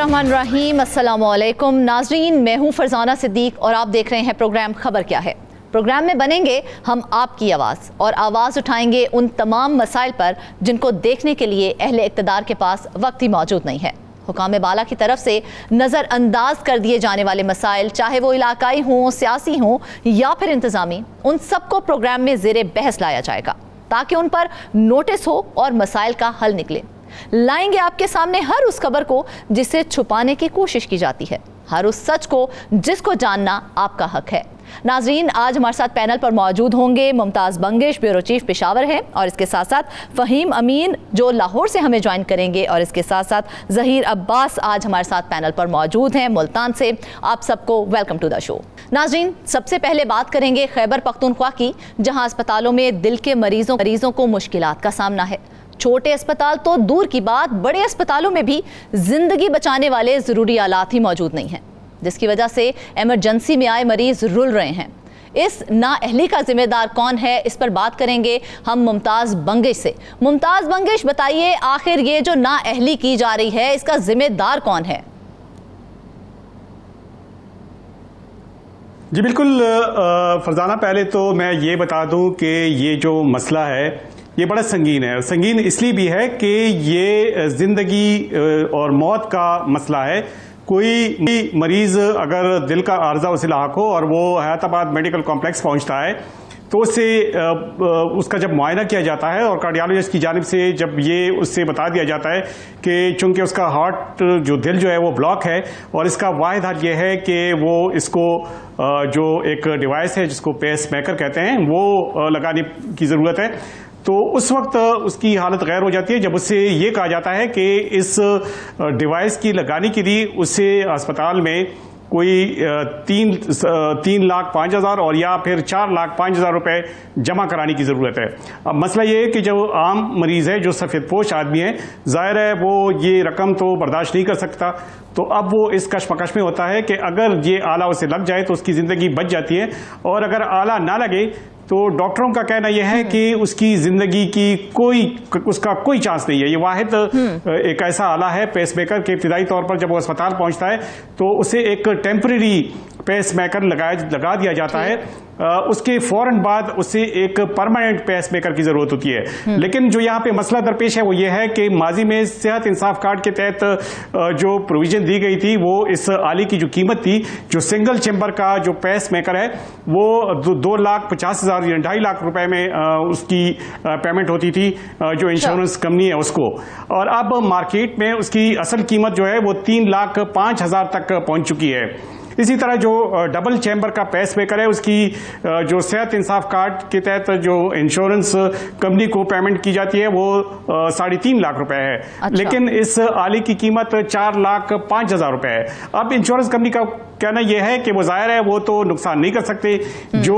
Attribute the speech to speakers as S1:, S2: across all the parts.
S1: बिस्मिल्लाहिर्रहमानिर्रहीम, अस्सलामुअलैकुम नाज़रीन, मैं हूँ फरजाना सिद्दीक और आप देख रहे हैं प्रोग्राम खबर क्या है। प्रोग्राम में बनेंगे हम आपकी आवाज़ और आवाज़ उठाएंगे उन तमाम मसाइल पर जिनको देखने के लिए अहले इक़्तिदार के पास वक्त ही मौजूद नहीं है। हुकाम बाला की तरफ से नज़रअंदाज कर दिए जाने वाले मसाइल, चाहे वो इलाकाई हों, सियासी हों या फिर इंतज़ामी, उन सबको प्रोग्राम में ज़ेरे बहस लाया जाएगा ताकि उन पर नोटिस हो और मसाइल का हल निकले। लाएंगे आपके सामने हर उस खबर को जिसे छुपाने की कोशिश की जाती है, हर उस सच को जिसको जानना आपका हक है। नाजरीन, आज हमारे साथ पैनल पर मौजूद होंगे मुमताज़ बंगिश, ब्यूरो चीफ पेशावर हैं, और इसके साथ साथ फ़हीम अमीन जो लाहौर से हमें ज्वाइन करेंगे, और इसके साथ साथ ज़हीर अब्बास आज हमारे साथ पैनल पर मौजूद हैं मुल्तान से। आप सबको वेलकम टू द शो। नाजरीन, सबसे पहले बात करेंगे खैबर पख्तूनख्वा की, जहाँ अस्पतालों में दिल के मरीजों को मुश्किलात का सामना है। छोटे अस्पताल तो दूर की बात, बड़े अस्पतालों में भी जिंदगी बचाने वाले ज़रूरी आलात ही मौजूद नहीं हैं, जिसकी वजह से इमरजेंसी में आए मरीज रुल रहे हैं। इस नाअहली का जिम्मेदार कौन है, इस पर बात करेंगे हम मुमताज़ बंगिश से। मुमताज़ बंगिश, बताइए आखिर ये जो नाअहली की जा रही है इसका जिम्मेदार कौन है?
S2: जी बिल्कुल फरजाना, पहले तो मैं ये बता दूं कि ये जो मसला है ये बड़ा संगीन है। संगीन इसलिए भी है कि ये जिंदगी और मौत का मसला है। कोई भी मरीज अगर दिल का आर्जा उसे लाक हो और वो हयाताबाद मेडिकल कॉम्प्लेक्स पहुंचता है तो उससे उसका जब मुआयना किया जाता है और कार्डियोलॉजिस्ट की जानिब से जब ये उससे बता दिया जाता है कि चूंकि उसका हार्ट जो दिल जो है वो ब्लॉक है और इसका वाहिद हल ये है कि वो इसको जो एक डिवाइस है जिसको पेस मेकर कहते हैं वो लगाने की ज़रूरत है, तो उस वक्त उसकी हालत गैर हो जाती है जब उससे ये कहा जाता है कि इस डिवाइस की लगाने के लिए उसे अस्पताल में कोई 3,05,000 और या फिर 4,05,000 रुपए जमा कराने की ज़रूरत है। अब मसला ये है कि जो आम मरीज़ है, जो सफ़ेदपोश आदमी है, ज़ाहिर है वो ये रकम तो बर्दाश्त नहीं कर सकता, तो अब वो इस कशमकश में होता है कि अगर ये आला उसे लग जाए तो उसकी ज़िंदगी बच जाती है, और अगर आला ना लगे तो डॉक्टरों का कहना यह है कि उसकी जिंदगी की उसका कोई चांस नहीं है। ये वाहिद एक ऐसा आला है पेसमेकर के इब्तिदाई तौर पर जब वो अस्पताल पहुंचता है तो उसे एक टेम्परेरी पेसमेकर लगा दिया जाता है, उसके फौरन बाद उसे एक परमानेंट पेसमेकर की जरूरत होती है। लेकिन जो यहाँ पे मसला दरपेश है वो ये है कि माजी में सेहत इंसाफ कार्ड के तहत जो प्रोविजन दी गई थी वो इस आली की जो कीमत थी, जो सिंगल चेंबर का जो पेसमेकर है वो 2,50,000 या 2.5 लाख रुपए में उसकी पेमेंट होती थी जो इंश्योरेंस कंपनी है उसको, और अब मार्केट में उसकी असल कीमत जो है वो 3,05,000 तक पहुंच चुकी है। इसी तरह जो डबल चैम्बर का पेसमेकर है उसकी जो सेहत इंसाफ कार्ड के तहत जो इंश्योरेंस कंपनी को पेमेंट की जाती है वो 3.5 लाख रुपए है। अच्छा। लेकिन इस आली की कीमत 4,05,000 रुपए है। अब इंश्योरेंस कंपनी का कहना यह है कि वो जाहिर है वो तो नुकसान नहीं कर सकते, जो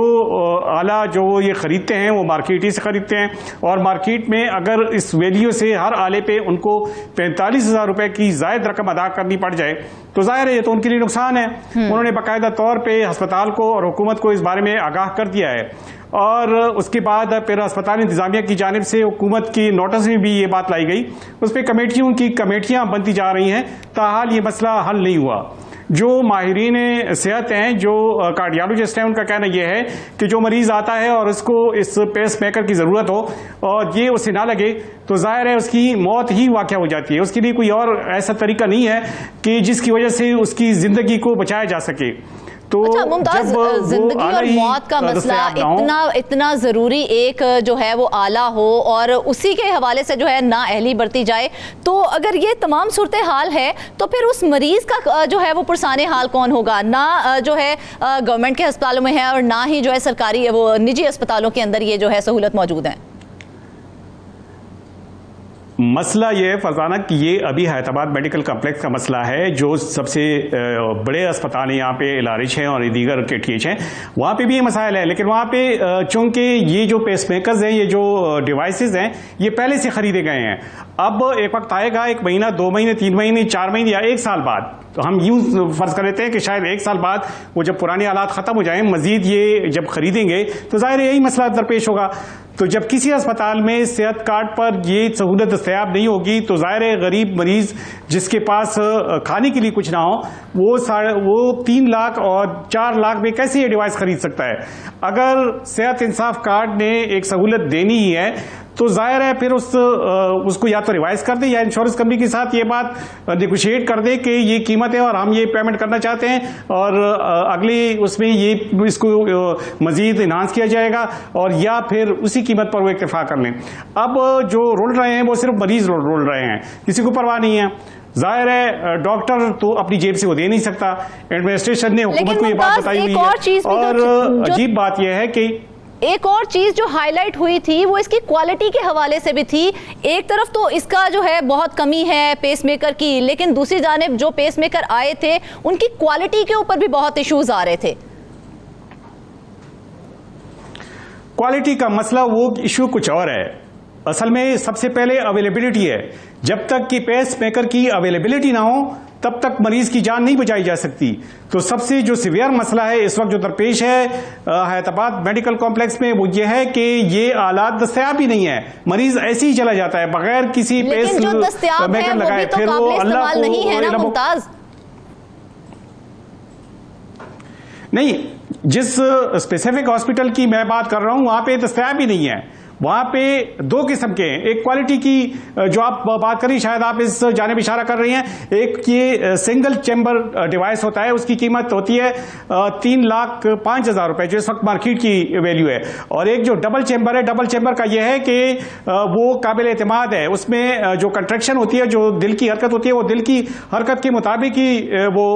S2: आला जो ये खरीदते हैं वो मार्केट ही से खरीदते हैं, और मार्केट में अगर इस वैल्यू से हर आले पे उनको 45,000 रुपए की जायद रकम अदा करनी पड़ जाए तो जाहिर है ये तो उनके लिए नुकसान है। उन्होंने बाकायदा तौर पे अस्पताल को और हुकूमत को इस बारे में आगाह कर दिया है, और उसके बाद फिर अस्पताल इंतजामिया की जानिब से हुकूमत की नोटिस में भी ये बात लाई गई, उस पर कमेटियां बनती जा रही हैं, ताहाल ये मसला हल नहीं हुआ। जो माहिरीन सेहत हैं, जो कार्डियोलॉजिस्ट हैं, उनका कहना यह है कि जो मरीज आता है और उसको इस पेस मेकर की ज़रूरत हो और ये उसे ना लगे तो जाहिर है उसकी मौत ही वाक़या हो जाती है। उसके लिए कोई और ऐसा तरीका नहीं है कि जिसकी वजह से उसकी ज़िंदगी को बचाया जा सके। तो
S1: अच्छा मुमताज, जिंदगी और मौत का मसला इतना जरूरी एक जो है वो आला हो और उसी के हवाले से जो है नाअहली बरती जाए, तो अगर ये तमाम सूरत हाल है तो फिर उस मरीज का जो है वो पुरसाने हाल कौन होगा? ना जो है गवर्नमेंट के अस्पतालों में है और ना ही जो है सरकारी वो निजी अस्पतालों के अंदर ये जो है सहूलत मौजूद है।
S2: मसला ये है फरजाना कि ये अभी हयाताबाद मेडिकल कॉम्प्लेक्स का मसला है, जो सबसे बड़े अस्पताल हैं यहाँ पे इलारिश हैं और दीगर KTH हैं, वहाँ पे भी ये मसाइल है। लेकिन वहाँ पे चूंकि ये जो पेसमेकर्स हैं, ये जो डिवाइसेस हैं, ये पहले से खरीदे गए हैं। अब एक वक्त आएगा, 1 महीना, 2 महीने, 3 महीने, 4 महीने या 1 साल बाद, तो हम यूं फर्ज कर लेते हैं कि शायद 1 साल बाद वो जब पुराने हालात खत्म हो जाएं, मजीद ये जब खरीदेंगे तो जाहिर यही मसला दरपेश होगा। तो जब किसी अस्पताल में सेहत कार्ड पर ये सहूलत दस्तयाब नहीं होगी तो जाहिर है गरीब मरीज जिसके पास खाने के लिए कुछ ना हो वो 3 लाख और 4 लाख में कैसे ये डिवाइस खरीद सकता है। अगर सेहत इंसाफ कार्ड ने एक सहूलत देनी ही है तो जाहिर है फिर उसको या तो रिवाइज कर दे या इंश्योरेंस कंपनी के साथ ये बात नेगोशिएट कर दे कि ये कीमत है और हम ये पेमेंट करना चाहते हैं और अगली उसमें ये इसको मजीद इन्हांस किया जाएगा और या फिर उसी कीमत पर वो इत्तेफाक कर लें। अब जो रोल रहे हैं वो सिर्फ मरीज रोल रहे हैं, किसी को परवाह नहीं है। जाहिर है डॉक्टर तो अपनी जेब से वो दे नहीं सकता, एडमिनिस्ट्रेशन ने हुकूमत को ये बात बताई हुई है। और अजीब बात यह है कि
S1: एक और चीज जो हाईलाइट हुई थी वो इसकी क्वालिटी के हवाले से भी थी। एक तरफ तो इसका जो है बहुत कमी है पेसमेकर की, लेकिन दूसरी जानिब जो पेसमेकर आए थे उनकी क्वालिटी के ऊपर भी बहुत इश्यूज आ रहे थे।
S2: क्वालिटी का मसला वो इशू कुछ और है। असल में सबसे पहले अवेलेबिलिटी है। जब तक कि पेसमेकर की अवेलेबिलिटी ना हो तब तक मरीज की जान नहीं बचाई जा सकती। तो सबसे जो सीवियर मसला है इस वक्त जो दरपेश है हैदराबाद मेडिकल कॉम्प्लेक्स में वो ये है कि ये आलात दस्तयाब ही नहीं है। मरीज ऐसे ही चला जाता है बगैर किसी पेस मेकर लगाए, फिर वो अल्लाह
S1: नहीं है ना मुमताज।
S2: नहीं, जिस स्पेसिफिक हॉस्पिटल की मैं बात कर रहा हूं वहां पे दस्तयाब ही नहीं है। वहां पे 2 किस्म के हैं। एक क्वालिटी की जो आप बात करी, शायद आप इस जानिब इशारा कर रही हैं। एक ये सिंगल चैम्बर डिवाइस होता है, उसकी कीमत होती है 3,05,000 रुपए, जो इस वक्त मार्केट की वैल्यू है। और एक जो डबल चैम्बर है, डबल चैम्बर का यह है कि वो काबिल एतमाद है। उसमें जो कंट्रैक्शन होती है, जो दिल की हरकत होती है, वो दिल की हरकत के मुताबिक ही वो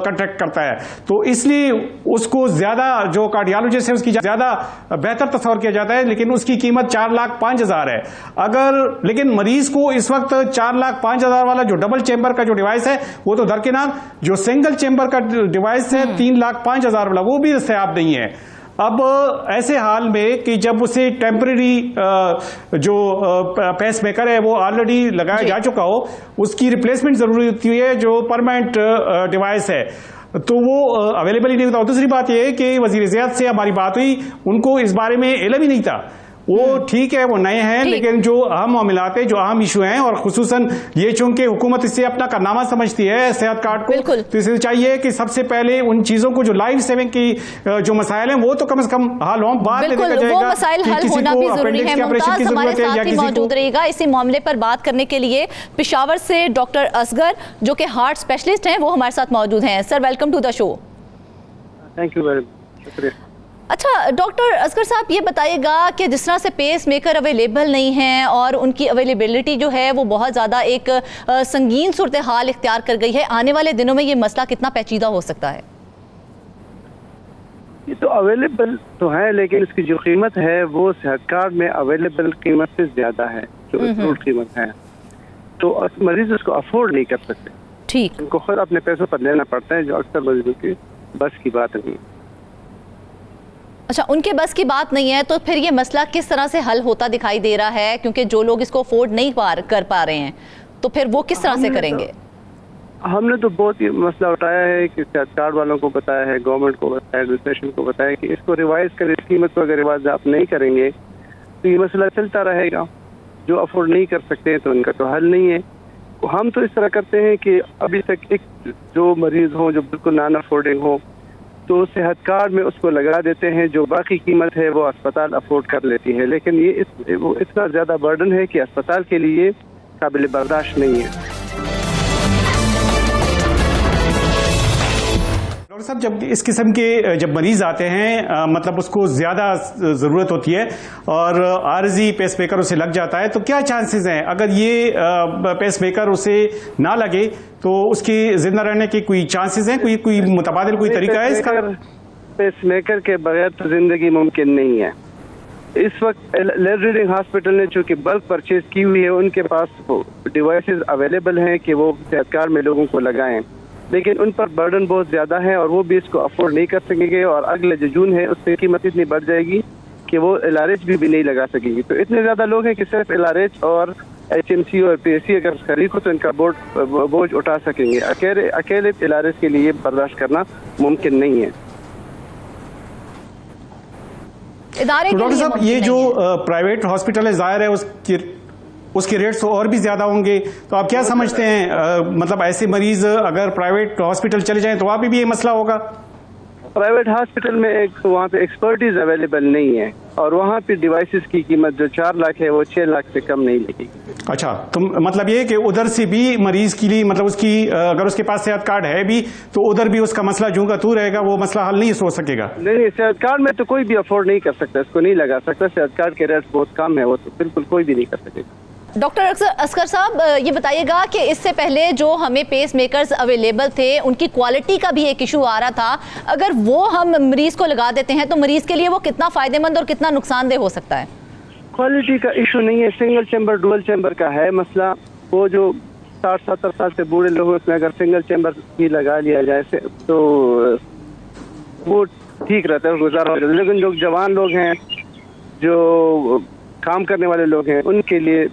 S2: कंट्रैक्ट करता है। तो इसलिए उसको ज्यादा जो कार्डियोलॉजिस्ट है उसकी ज्यादा बेहतर तस्वर किया जाता है, लेकिन उसकी कीमत 4,05,000 है। अगर लेकिन मरीज को इस वक्त 4,05,000 वाला जो डबल चेंबर का जो डिवाइस है वो तो दरकिनार, जो सिंगल चेंबर का डिवाइस है 3,05,000 वाला वो भी दस्तयाब नहीं है। अब ऐसे हाल में कि जब उसे टेम्परेरी जो पेसमेकर है वो ऑलरेडी लगाया जा चुका हो, उसकी रिप्लेसमेंट जरूरी होती है जो परमानेंट डिवाइस है, तो वो अवेलेबल ही नहीं होता। दूसरी बात यह है कि वजीर सेहत से हमारी बात हुई, उनको इस बारे में इल्म ही नहीं था। वो ठीक है, वो नए हैं, लेकिन जो अहम मामलात है, जो अहम इशू हैं, और खुसूसन ये चूंकि हुकूमत इससे अपना कारनामा समझती है सेहत कार्ड को, तो इसे चाहिए कि सबसे पहले उन चीजों को जो लाइफ सेविंग की जो मसाइल हैं वो तो कम से कम हल हों। बाद में देखा जाएगा
S1: वो मसाइल हल होना भी जरूरी है। मुमताज हमारे साथ ही मौजूद रहेगा इसी मामले पर बात करने के लिए। पेशावर से डॉक्टर असगर जो कि हार्ट स्पेशलिस्ट हैं वो हमारे साथ मौजूद हैं। Sir welcome to the show.
S3: Thank you very much, शुक्रिया।
S1: अच्छा डॉक्टर असगर साहब, ये बताइएगा कि जिस तरह से पेस मेकर अवेलेबल नहीं हैं और उनकी अवेलेबिलिटी जो है वो बहुत ज़्यादा एक संगीन सूरत हाल इख्तियार कर गई है, आने वाले दिनों में ये मसला कितना पेचीदा हो सकता है?
S3: ये तो अवेलेबल तो है, लेकिन इसकी जो कीमत है वो सेहत कार्ड में अवेलेबल कीमत से ज़्यादा है, जो अप्रूव्ड कीमत है, तो मरीज उसको अफोर्ड नहीं कर सकते।
S1: ठीक,
S3: उनको खुद अपने पैसों पर लेना पड़ता है, जो अक्सर मरीजों की बस की बात नहीं।
S1: अच्छा, उनके बस की बात नहीं है, तो फिर ये मसला किस तरह से हल होता दिखाई दे रहा है? क्योंकि जो लोग इसको अफोर्ड नहीं कर पा रहे हैं तो फिर वो किस तरह से करेंगे?
S3: हमने तो बहुत ही मसला उठाया है कि सेहत कार्ड वालों को बताया है, गवर्नमेंट को बताया, एडमिनिस्ट्रेशन को बताया कि इसको रिवाइज करें, इस कीमत को अगर रिवाइज आप नहीं करेंगे तो ये मसला चलता रहेगा। जो अफोर्ड नहीं कर सकते हैं तो उनका तो हल नहीं है। हम तो इस तरह करते हैं कि अभी तक एक जो मरीज हो जो बिल्कुल नॉन अफोर्डिंग हो तो सेहत कार्ड में उसको लगा देते हैं, जो बाकी कीमत है वो अस्पताल अफोर्ड कर लेती है, लेकिन ये वो इतना ज़्यादा बर्डन है कि अस्पताल के लिए काबिल बर्दाश्त नहीं है।
S2: डॉक्टर साहब, जब इस किस्म के जब मरीज आते हैं मतलब उसको ज़्यादा ज़रूरत होती है और आर्जी पेसमेकर उसे लग जाता है, तो क्या चांसेस हैं अगर ये पेसमेकर उसे ना लगे तो उसकी जिंदा रहने की कोई चांसेस हैं? कोई मुतबादिल कोई तरीका है इसका?
S3: पेसमेकर के बगैर तो जिंदगी मुमकिन नहीं है। इस वक्त लेड रीडिंग हॉस्पिटल ने चूँकि बल्क परचेज की हुई है, उनके पास डिवाइसेस अवेलेबल हैं कि वो सेहत कार्ड में लोगों को लगाएं, लेकिन उन पर बर्डन बहुत ज़्यादा है और वो भी इसको अफोर्ड नहीं कर सकेंगे, और अगले जो जून है उससे कीमत इतनी बढ़ जाएगी कि वो LRH भी नहीं लगा सकेगी। तो इतने ज़्यादा लोग हैं कि सिर्फ LRH और HMC और PSC अगर शरीक हो तो इनका बोझ उठा सकेंगे। अकेले इलाज के लिए बर्दाश्त करना मुमकिन नहीं है।
S1: इदारे के
S2: डॉक्टर
S1: लिए
S2: साहब,
S1: मुमकिन
S2: ये
S1: नहीं
S2: जो
S1: है।
S2: प्राइवेट हॉस्पिटल है, जाहिर है उसके रेट्स और भी ज्यादा होंगे, तो आप क्या समझते हैं मतलब ऐसे मरीज अगर प्राइवेट हॉस्पिटल चले जाएं तो वहाँ पे भी ये मसला होगा?
S3: प्राइवेट हॉस्पिटल में वहाँ पे एक्सपर्टीज अवेलेबल नहीं है और वहाँ पे डिवाइसेस की कीमत जो 4 लाख है वो 6 लाख से कम नहीं लगेगी।
S2: अच्छा, तो मतलब ये कि उधर से भी मरीज के लिए मतलब उसकी अगर उसके पास सेहत कार्ड है भी तो उधर भी उसका मसला जूं का तू रहेगा, वो मसला हल नहीं हो सकेगा।
S3: नहीं, सेहत कार्ड में तो कोई भी अफोर्ड नहीं कर सकता, इसको नहीं लगा सकता। सेहत कार्ड के रेट्स बहुत कम है, वो तो बिल्कुल कोई भी नहीं कर सकेगा।
S1: डॉक्टर असगर साहब, ये बताइएगा कि इससे पहले जो हमें पेस मेकर्स अवेलेबल थे उनकी क्वालिटी का भी एक इशू आ रहा था, अगर वो हम मरीज को लगा देते हैं तो मरीज के लिए वो कितना फायदेमंद और कितना नुकसानदेह हो सकता है?
S3: क्वालिटी का इशू नहीं है, सिंगल चैम्बर डुअल चैम्बर का है मसला। वो जो 60-70 साल से बूढ़े लोग उसमें अगर सिंगल चैम्बर भी लगा लिया जाए तो वो ठीक रहता है, गुजारा हो जाता है। लेकिन जो जवान लोग हैं, जो काम करने वाले लोग हैं, उनके लिए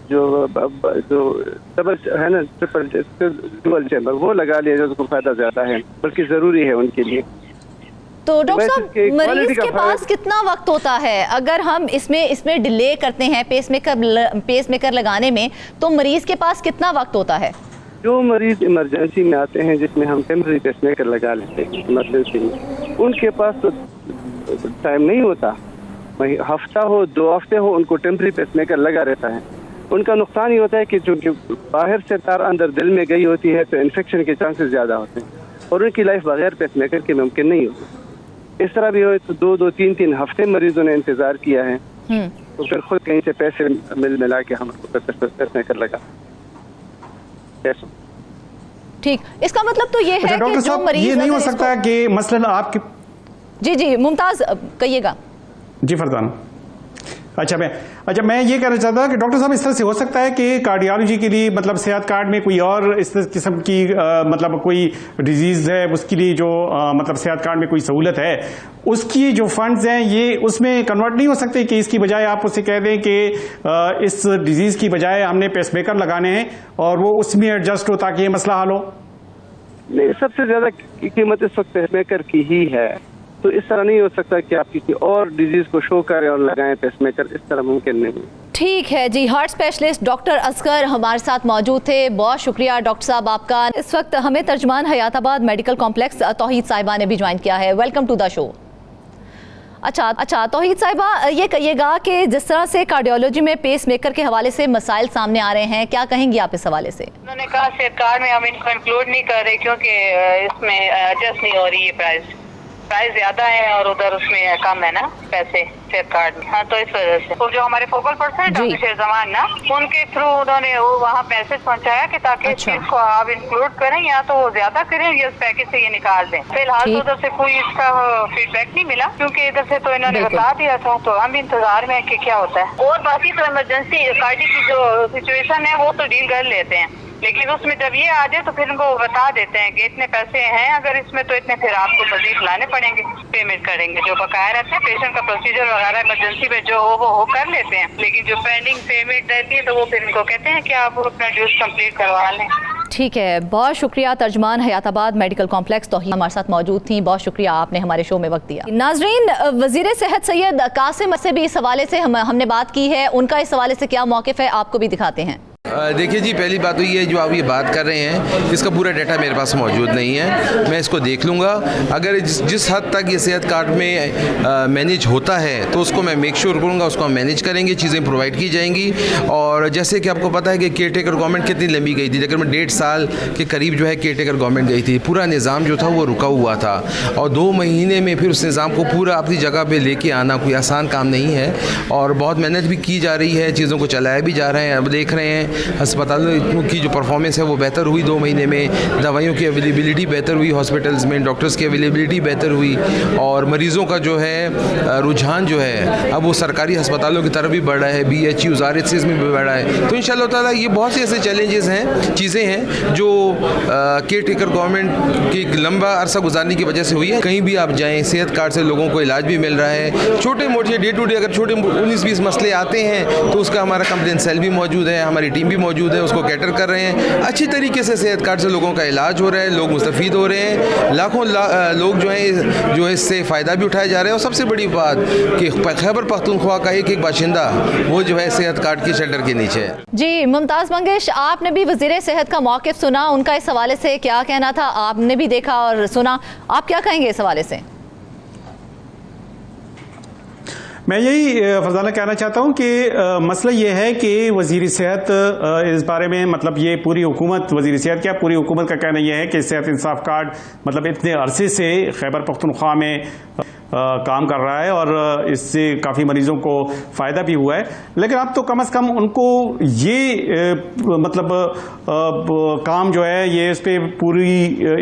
S3: जो डबल है ना, ट्रिपल डुअल चैम्बर वो लगा लिया जाए तो फायदा ज्यादा है, बल्कि जरूरी है उनके लिए।
S1: तो डॉक्टर साहब, मरीज के पास कितना वक्त होता है अगर हम इसमें डिले करते हैं पेस मेकर लगाने में, तो मरीज के पास कितना वक्त होता है?
S3: जो मरीज इमरजेंसी में आते हैं जिसमें हम टेम्परेरी पेस मेकर लगा लेते हैं इमरजेंसी में, उनके पास तो टाइम नहीं होता। हफ्ता हो 2 हफ्ते हो उनको टेम्परेरी पेस मेकर लगा रहता है। उनका नुकसान ये होता है कि चूंकि बाहर से तार अंदर दिल में गई होती है तो इन्फेक्शन के चांसेस ज़्यादा होते हैं और उनकी लाइफ बगैर पेस मेकर के मुमकिन नहीं होती। इस तरह भी हो तो 2-2, 3-3 हफ्ते मरीजों ने इंतजार किया है, तो फिर खुद कहीं से पैसे मिला के हम पेस मेकर लगा।
S1: ठीक, इसका मतलब तो ये है कि जो मरीज
S2: ये नहीं हो सकता कि मसलन आपके
S1: जी मुमताज कहिएगा।
S2: जी फरजाना। अच्छा, मैं ये कहना चाहता कि डॉक्टर साहब, इस तरह से हो सकता है कि कार्डियोलॉजी के लिए मतलब सेहत कार्ड में कोई और इस किस्म की मतलब कोई डिजीज है उसके लिए जो मतलब सेहत कार्ड में कोई सहूलत है, उसकी जो फंड्स हैं ये उसमें कन्वर्ट नहीं हो सकते कि इसकी बजाय आप उसे कह दें कि इस डिजीज की बजाय हमने पेसमेकर लगाने हैं और वो उसमें एडजस्ट हो ताकि ये मसला हल हो?
S3: नहीं, सबसे ज्यादा कीमत इस वक्त पेसमेकर की ही है, तो इस तरह नहीं हो सकता कि आप किसी और डिजीज को शो करें और लगाएं पेसमेकर, इस तरह मुमकिन नहीं। ठीक
S1: है जी, हार्ट स्पेशलिस्ट डॉक्टर असगर हमारे साथ मौजूद थे। बहुत शुक्रिया डॉक्टर साहब आपका। इस वक्त हमें तर्जमान हयाताबाद मेडिकल कॉम्प्लेक्स तौहीद साहिबा ने भी ज्वाइन किया है। Welcome to the show. अच्छा तौहीद साहिबा, ये कहिएगा कि जिस तरह से कार्डियोलॉजी में पेस मेकर के हवाले से मसाइल सामने आ रहे हैं, क्या कहेंगी आप इस हवाले से?
S4: उन्होंने कहा सेहत कार्ड में हम इनको इंक्लूड नहीं कर रहे क्योंकि इसमें एडजस्ट नहीं हो रही है, प्राइस ज्यादा है और उधर उसमें कम है ना पैसे सेहत कार्ड में। हाँ, तो इस वजह से तो जो हमारे फोकल पर्सन डॉक्टर शेरजमान ना, उनके थ्रू उन्होंने वो वहाँ मैसेज पहुँचाया कि ताकि इस चीज को आप इंक्लूड करें या तो वो ज्यादा करें या इस पैकेज से ये निकाल दें। फिलहाल तो उधर से कोई इसका फीडबैक नहीं मिला क्योंकि इधर से तो इन्होंने बता दिया था, तो हम इंतजार में कि क्या होता है। और बाकी तो इमरजेंसी कार्डियक की जो सिचुएशन है वो तो डील कर लेते हैं, लेकिन उसमें जब ये आ जाए तो फिर उनको बता देते हैं कि इतने पैसे हैं अगर इसमें तो इतने फिर आपको मजीद लाने पड़ेंगे, पेमेंट करेंगे। जो बकाया रहते हैं पेशेंट का प्रोसीजर वगैरह इमरजेंसी में जो हो वो कर लेते हैं, लेकिन जो पेंडिंग पेमेंट रहती है तो वो फिर इनको कहते हैं कि आप अपना ड्यूज कंप्लीट करवा लें।
S1: ठीक है, बहुत शुक्रिया। तर्जमान हयाताबाद मेडिकल कॉम्प्लेक्स तौहीद हमारे साथ मौजूद थी। बहुत शुक्रिया, आपने हमारे शो में वक्त दिया। नाजरीन, वजीर सेहत सैयद कासिम से भी इस हवाले से हमने बात की है, उनका इस हवाले से क्या मौक़िफ़ है आपको भी दिखाते हैं।
S5: देखिए जी, पहली बात तो ये जो आप ये बात कर रहे हैं इसका पूरा डाटा मेरे पास मौजूद नहीं है, मैं इसको देख लूँगा। अगर जिस हद तक ये सेहत कार्ड में मैनेज होता है तो उसको मैं मेक श्योर करूँगा, उसको हम मैनेज करेंगे, चीज़ें प्रोवाइड की जाएंगी। और जैसे कि आपको पता है कि केयर टेकर गवर्नमेंट कितनी लंबी गई थी, तकरीबन 1.5 साल के करीब जो है केयर टेकर गवर्नमेंट गई थी, पूरा निज़ाम जो था वो रुका हुआ था और 2 महीने में फिर उस निज़ाम को पूरा अपनी जगह पर लेके आना कोई आसान काम नहीं है और बहुत मेहनत भी की जा रही है, चीज़ों को चलाया भी जा रहे हैं। अब देख रहे हैं अस्पतालों की जो परफॉर्मेंस है वो बेहतर हुई 2 महीने में, दवाइयों की अवेलेबिलिटी बेहतर हुई हॉस्पिटल्स में, डॉक्टर्स की अवेलेबिलिटी बेहतर हुई और मरीज़ों का जो है रुझान जो है अब वो सरकारी अस्पतालों की तरफ भी बढ़ रहा है, BHUs RHCs में भी बढ़ रहा है। तो इंशाअल्लाह ताला ये बहुत से ऐसे चैलेंजेस हैं, चीज़ें हैं जो केयर टेकर गवर्नमेंट की लंबा अरसा गुजारने की वजह से हुई है। कहीं भी आप जाएँ सेहत कार्ड से लोगों को इलाज भी मिल रहा है। छोटे मोटे डे टू डे अगर छोटे 19-20 मसले आते हैं तो उसका हमारा कंप्लेंट सेल भी मौजूद है, हमारी टीम भी मौजूद है, उसको कैटर कर रहे हैं। अच्छी तरीके से सेहत कार्ड से लोगों का इलाज हो रहा है, लोग मुस्तफ़ीद हो रहे हैं, लाखों लोग जो है इससे फ़ायदा भी उठाया जा रहा है। और सबसे बड़ी बात कि खैबर पख्तूनख्वा का एक बाशिंदा वो जो है सेहत कार्ड के शेल्टर के नीचे है।
S1: जी मुमताज़ मंगेश, आपने भी वज़ीर सेहत का मौक़िफ़ सुना, उनका इस हवाले से क्या कहना था? आपने भी देखा और सुना, आप क्या कहेंगे इस हवाले से?
S2: मैं यही फरजाना कहना चाहता हूं कि मसला ये है कि वज़ीर सेहत इस बारे में मतलब ये पूरी हुकूमत, वज़ीर सेहत क्या पूरी हुकूमत का कहना यह है कि सेहत इंसाफ कार्ड मतलब इतने अरसे से खैबर पख्तूनख्वा में काम कर रहा है और इससे काफ़ी मरीज़ों को फ़ायदा भी हुआ है। लेकिन अब तो कम से कम उनको ये मतलब काम जो है ये इस पर पूरी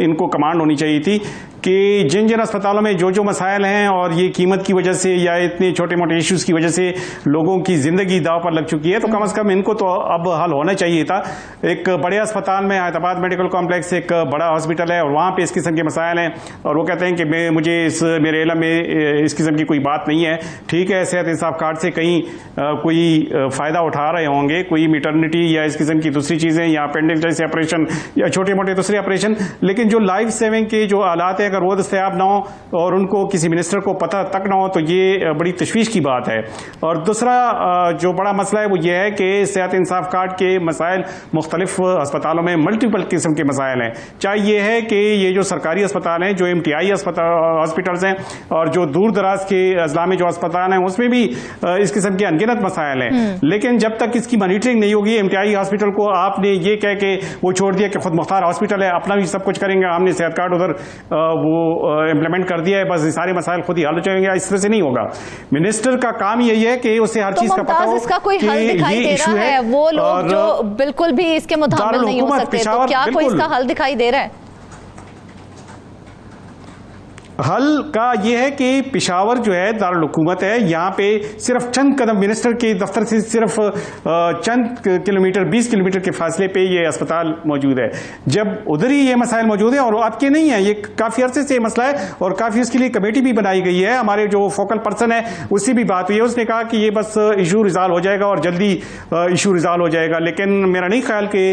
S2: इनको कमांड होनी चाहिए थी कि जिन जिन अस्पतालों में जो जो मसाइल हैं और ये कीमत की वजह से या इतने छोटे मोटे इश्यूज की वजह से लोगों की ज़िंदगी दाव पर लग चुकी है, तो कम से कम इनको तो अब हल होना चाहिए था। एक बड़े अस्पताल में हैदराबाद मेडिकल कॉम्प्लेक्स एक बड़ा हॉस्पिटल है और वहाँ पे इस किस्म के मसाइल हैं और वो कहते हैं कि मुझे मेरे इल्म में इस किस्म की कोई बात नहीं है। ठीक है, सेहत इंसाफ कार्ड से कहीं कोई फ़ायदा उठा रहे होंगे, कोई मिटर्निटी या इस किस्म की दूसरी चीज़ें या अपेंडिक्स जैसे ऑपरेशन या छोटे मोटे दूसरे ऑपरेशन, लेकिन जो लाइफ सेविंग के जो आलात हैं अगर वो दस्तयाब ना हो और उनको किसी मिनिस्टर को पता तक ना हो तो ये बड़ी तशवीश की बात है। और दूसरा जो बड़ा मसला है वो ये है कि सेहत इंसाफ कार्ड के मसाइल मुख्तलिफ अस्पतालों में मल्टीपल किस्म के मसाइल हैं। चाहे ये है कि ये जो सरकारी अस्पताल हैं, जो MTI हॉस्पिटल्स हैं और जो दूर दराज के अजला में जो अस्पताल हैं उसमें भी इस किस्म के अनगिनत मसाइल हैं। लेकिन जब तक इसकी मॉनिटरिंग नहीं होगी, MTI हॉस्पिटल को आपने ये कह के वो छोड़ दिया कि खुद मुख्तार हॉस्पिटल है, अपना भी सब कुछ करेंगे, हमने सेहत कार्ड उधर वो इम्प्लीमेंट कर दिया है, बस सारे मसाइल खुद ही हल हो जाएंगे, इस तरह से नहीं होगा। मिनिस्टर का काम यही है कि उसे हर चीज का पता हो।
S1: इसका कोई हल दिखाई दे रहा है? वो लोग जो बिल्कुल भी इसके मुताबिक नहीं हो सकते, तो क्या कोई इसका हल दिखाई दे रहा है?
S2: हल का यह है कि पेशावर जो है दारुल हुकूमत है, यहाँ पे सिर्फ चंद कदम मिनिस्टर के दफ्तर से सिर्फ चंद किलोमीटर 20 किलोमीटर के फासले पे ये अस्पताल मौजूद है। जब उधर ही ये मसाइल मौजूद है और आपके नहीं है, ये काफ़ी अरसे से मसला है और काफ़ी उसके लिए कमेटी भी बनाई गई है। हमारे जो फोकल पर्सन है उससे भी बात हुई है, उसने कहा कि ये बस इशू रिजॉल्व हो जाएगा और जल्दी इशू रिजॉल्व हो जाएगा। लेकिन मेरा नहीं ख्याल कि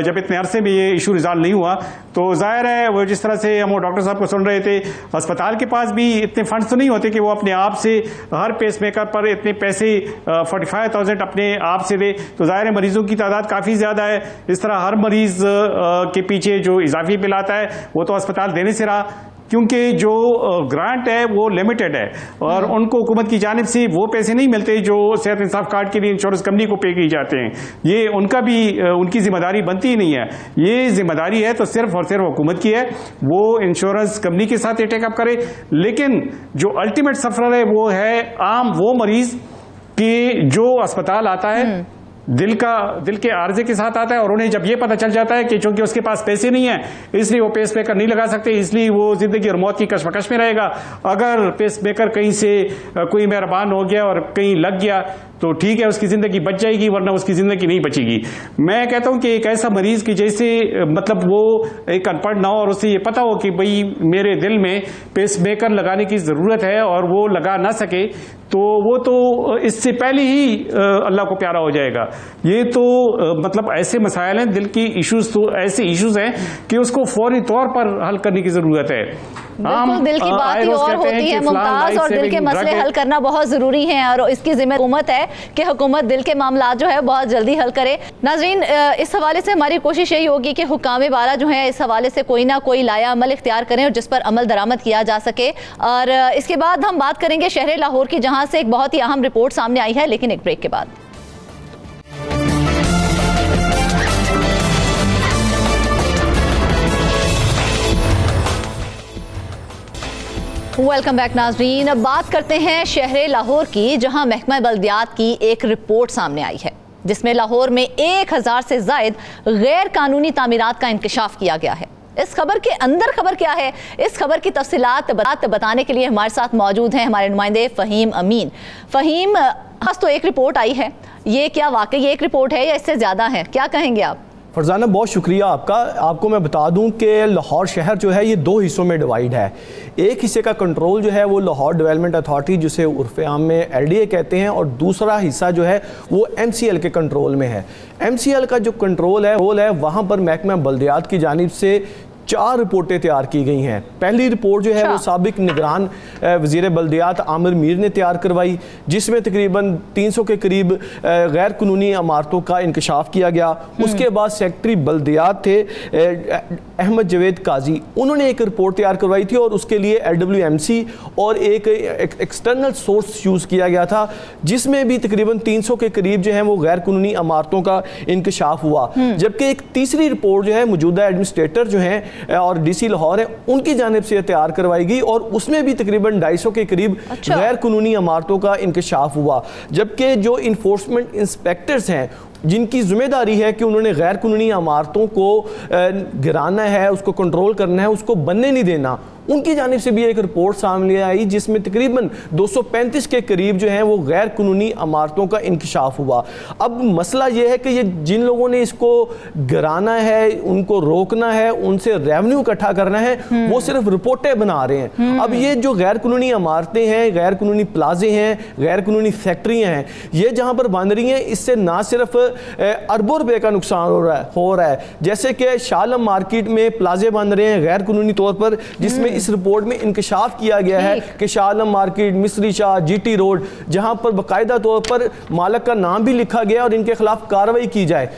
S2: जब इतने अरसे में ये इशू रिजॉल्व नहीं हुआ तो जाहिर है वो जिस तरह से हम वो डॉक्टर साहब को सुन रहे थे, अस्पताल के पास भी इतने फंड्स तो नहीं होते कि वो अपने आप से हर पेस मेकर पर इतने पैसे 45,000 अपने आप से दे, तो जाहिर है मरीजों की तादाद काफ़ी ज़्यादा है। इस तरह हर मरीज के पीछे जो इजाफी बिल आता है वो तो अस्पताल देने से रहा, क्योंकि जो ग्रांट है वो लिमिटेड है और उनको हुकूमत की जानिब से वो पैसे नहीं मिलते जो सेहत इंसाफ कार्ड के लिए इंश्योरेंस कंपनी को पे किए जाते हैं। ये उनका भी उनकी जिम्मेदारी बनती ही नहीं है, ये जिम्मेदारी है तो सिर्फ और सिर्फ हुकूमत की है, वो इंश्योरेंस कंपनी के साथ टेकअप करे। लेकिन जो अल्टीमेट सफर है वो है आम वो मरीज कि जो अस्पताल आता है दिल के आर्जे के साथ आता है और उन्हें जब ये पता चल जाता है कि चूंकि उसके पास पैसे नहीं है इसलिए वो पेस मेकर नहीं लगा सकते, इसलिए वो जिंदगी और मौत की कशमकश में रहेगा। अगर पेस मेकर कहीं से कोई मेहरबान हो गया और कहीं लग गया तो ठीक है, उसकी ज़िंदगी बच जाएगी, वरना उसकी ज़िंदगी नहीं बचेगी। मैं कहता हूं कि एक ऐसा मरीज़ की जैसे मतलब वो एक अनपढ़ ना हो और उसे ये पता हो कि भाई मेरे दिल में पेस मेकर लगाने की ज़रूरत है और वो लगा ना सके, तो वो तो इससे पहले ही अल्लाह को प्यारा हो जाएगा। ये तो मतलब ऐसे मसाइल हैं, दिल की इश्यूज तो ऐसे इश्यूज हैं कि उसको फौरी तौर पर हल करने की ज़रूरत है।
S1: बिल्कुल, दिल की बात ही और होती है मुमताज, और दिल के मसले हल करना बहुत ज़रूरी है और इसकी जिम्मेदारी हुकूमत है कि हुकूमत दिल के मामला जो है बहुत जल्दी हल करे। नाज़रीन, इस हवाले से हमारी कोशिश यही होगी कि हुक्काम बारा जो है इस हवाले से कोई ना कोई लाया अमल इख्तियार करें और जिस पर अमल दरामद किया जा सके। और इसके बाद हम बात करेंगे शहर लाहौर की, जहाँ से एक बहुत ही अहम रिपोर्ट सामने आई है, लेकिन एक ब्रेक के बाद। वेलकम बैक नाज़रीन। अब बात करते हैं शहर लाहौर की, जहां महकमा बल्दियात की एक रिपोर्ट सामने आई है। जिसमें लाहौर में 1000 से ज़ायद गैर कानूनी तामीरात का इंकशाफ किया गया है। इस खबर के अंदर खबर क्या है, इस खबर की तफसीलात बताने के लिए हमारे साथ मौजूद हैं हमारे नुमाइंदे फ़हीम अमीन। फ़हीम, खास तो एक रिपोर्ट आई है, ये क्या वाकई एक रिपोर्ट है या इससे ज़्यादा है, क्या कहेंगे आप?
S6: फरजाना, बहुत शुक्रिया आपका। आपको मैं बता दूं कि लाहौर शहर जो है ये 2 हिस्सों में डिवाइड है। एक हिस्से का कंट्रोल जो है वो लाहौर डेवलपमेंट अथॉरिटी, जिसे उर्फ़ आम में LDA कहते हैं, और दूसरा हिस्सा जो है वो MCL के कंट्रोल में है। MCL का जो कंट्रोल है वहाँ पर महकमा बल्दियात की जानिब से 4 रिपोर्टें तैयार की गई हैं। पहली रिपोर्ट जो है वो साबिक निगरान वज़ीर बल्दियात आमिर मीर ने तैयार करवाई, जिसमें तकरीबन 300 के करीब गैर कानूनी इमारतों का इंकशाफ किया गया। उसके बाद सेक्रेटरी बल्दियात थे अहमद जवेद काजी, उन्होंने एक रिपोर्ट तैयार करवाई थी और उसके लिए LWMC और एक एक्सटर्नल सोर्स यूज़ किया गया था, जिसमें भी तकरीबन 300 के करीब जो है वो गैर कानूनी इमारतों का इंकशाफ हुआ। जबकि एक तीसरी रिपोर्ट जो है मौजूदा एडमिनिस्ट्रेटर जो हैं और DC लाहौर है उनकी जानिब से तैयार करवाई गई और उसमें भी तकरीबन 250 के करीब गैर कानूनी इमारतों का इंकशाफ हुआ। जबकि जो इन्फोर्समेंट इंस्पेक्टर्स हैं जिनकी जिम्मेदारी है कि उन्होंने गैर कानूनी इमारतों को गिराना है, उसको कंट्रोल करना है, उसको बनने नहीं देना, उनकी जानिब से भी एक रिपोर्ट सामने आई जिसमें तकरीबन 235 के करीब जो हैं वो गैर कानूनी इमारतों का इंकशाफ हुआ। अब मसला ये है कि ये जिन लोगों ने इसको गिराना है, उनको रोकना है, उनसे रेवेन्यू इकट्ठा करना है, वो सिर्फ रिपोर्टें बना रहे हैं। अब ये जो गैर कानूनी इमारतें हैं, गैर कानूनी प्लाजे हैं, गैर कानूनी फैक्ट्रियाँ हैं, ये जहाँ पर बन रही हैं, इससे ना सिर्फ अरबों रुपए का नुकसान हो रहा है। जैसे कि शालम मार्केट में प्लाजे बन रहे हैं गैर कानूनी तौर पर, जिसमें इस रिपोर्ट में इंकशाफ किया गया है कि शालम मार्केट, मिस्री शाह, GT रोड, जहां पर बाकायदा तौर पर मालिक का नाम भी लिखा गया और इनके खिलाफ कार्रवाई की जाए।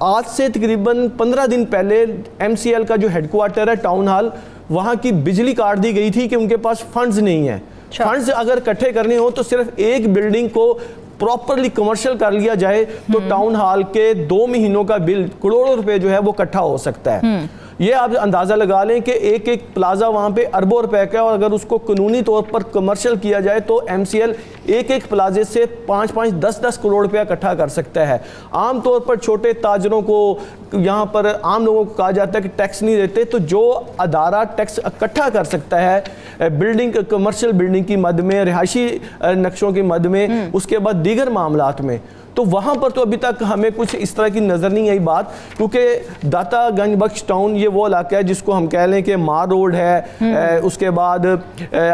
S6: आज से तकरीबन 15 दिन पहले MCL का जो हेडक्वार्टर है टाउन हॉल, वहां की बिजली काट दी गई थी कि उनके पास फंड्स नहीं है। फंड्स अगर इकट्ठे करने हो तो सिर्फ एक बिल्डिंग को प्रॉपरली कमर्शियल कर लिया जाए तो टाउन हॉल के 2 महीनों का बिल करोड़ों रुपए जो है वो इकट्ठा हो सकता है। ये आप अंदाज़ा लगा लें कि एक एक प्लाजा वहाँ पे अरबों रुपए का है और अगर उसको कानूनी तौर पर कमर्शियल किया जाए तो MCL एक एक प्लाजे से 5-5, 10-10 करोड़ रुपया इकट्ठा कर सकता है। आम तौर पर छोटे ताजरों को, यहाँ पर आम लोगों को कहा जाता है कि टैक्स नहीं देते, तो जो अदारा टैक्स इकट्ठा कर सकता है बिल्डिंग, कमर्शियल बिल्डिंग की मद में, रिहायशी नक्शों की मद में, उसके बाद दीगर मामलात में, तो वहाँ पर तो अभी तक हमें कुछ इस तरह की नज़र नहीं आई बात। क्योंकि दाता गंज बख्श टाउन ये वो इलाका है जिसको हम कह लें कि मार रोड है, उसके बाद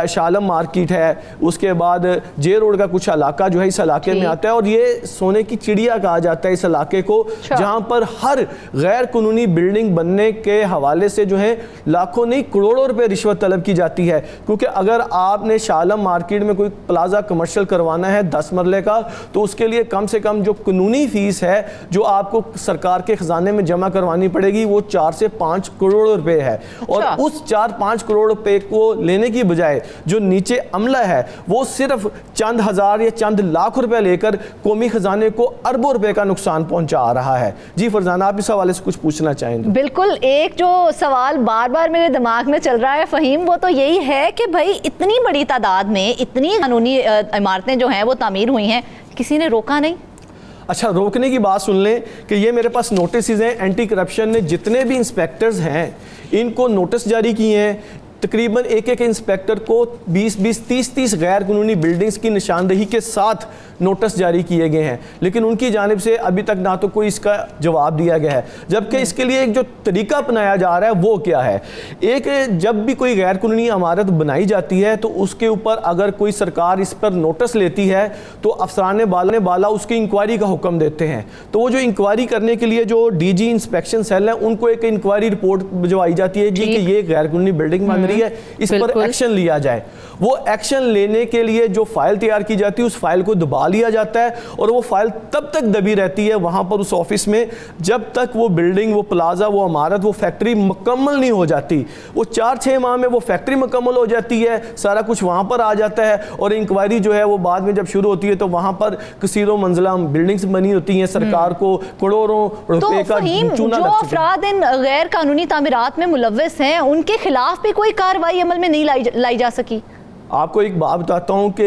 S6: शालम मार्केट है, उसके बाद जे रोड का कुछ इलाका जो है इस इलाके में आता है, और ये सोने की चिड़िया कहा जाता है इस इलाके को, जहाँ पर हर गैर कानूनी बिल्डिंग बनने के हवाले से जो है लाखों नहीं करोड़ों रुपये रिश्वत तलब की जाती है। क्योंकि अगर आपने शालम मार्केट में कोई प्लाजा कमर्शियल करवाना है 10 मरले का, तो उसके लिए कम से कम जो कानूनी फीस है जो आपको सरकार के खजाने में जमा करवानी पड़ेगी वो 4 से 5 करोड़ रुपए है। और उस 4-5 करोड़ रुपए को लेने की बजाय जो नीचे अमला है वो सिर्फ चंद हजार या चंद लाख रुपए लेकर कौमी खजाने को अरबों रुपए का नुकसान पहुंचा रहा है। जी फरजाना, आप इस हवाले से कुछ पूछना चाहेंगे?
S1: बिल्कुल, एक जो सवाल बार बार मेरे दिमाग में चल रहा है फ़हीम, वो तो यही है कि भाई इतनी बड़ी तादाद में इतनी कानूनी इमारतें जो हैं वो तामीर हुई हैं, किसी ने रोका नहीं?
S6: अच्छा, रोकने की बात सुन लें कि ये मेरे पास नोटिस हैं, एंटी करप्शन ने जितने भी इंस्पेक्टर्स हैं इनको नोटिस जारी किए हैं। तकरीबन एक एक इंस्पेक्टर को 20-20, 30-30 गैर कानूनी बिल्डिंग्स की निशानदेही के साथ नोटिस जारी किए गए हैं, लेकिन उनकी जानिब से अभी तक ना तो कोई इसका जवाब दिया गया है। जबकि इसके लिए एक जो तरीका अपनाया जा रहा है वो क्या है, एक जब भी कोई गैर कानूनी इमारत बनाई जाती है तो उसके ऊपर अगर कोई सरकार इस पर नोटिस लेती है तो अफसरान बाला उसकी इंक्वायरी का हुक्म देते हैं। तो वो जो इंक्वायरी करने के लिए जो DG इंस्पेक्शन सेल है उनको एक इंक्वायरी रिपोर्ट भिजवाई जाती है जी कि ये गैर कानूनी बिल्डिंग बन रही है, इस पर एक्शन लिया जाए। वो एक्शन लेने के लिए जो फाइल तैयार की जाती है उस फाइल को दबा लिया जाता है और वो फाइल तब तक दबी रहती है वहां पर उस ऑफिस में जब तक वो बिल्डिंग, वो प्लाजा, वो इमारत, वो फैक्ट्री मुकम्मल नहीं हो जाती। वो 4-6 माह में वो फैक्ट्री मुकम्मल हो जाती है, सारा कुछ वहां पर आ जाता है और इंक्वायरी जो है वो बाद में जब शुरू होती है तो वहां पर कसीरों मंजिला बिल्डिंग्स बनी होती हैं, सरकार को करोड़ों रुपए का चूना लग चुका है।
S1: जो अफराद इन गैर कानूनी तामीरात में मुलव्वस हैं उनके खिलाफ भी कोई कार्रवाई अमल में नहीं लाई जा सकी?
S6: आपको एक बात बताता हूँ कि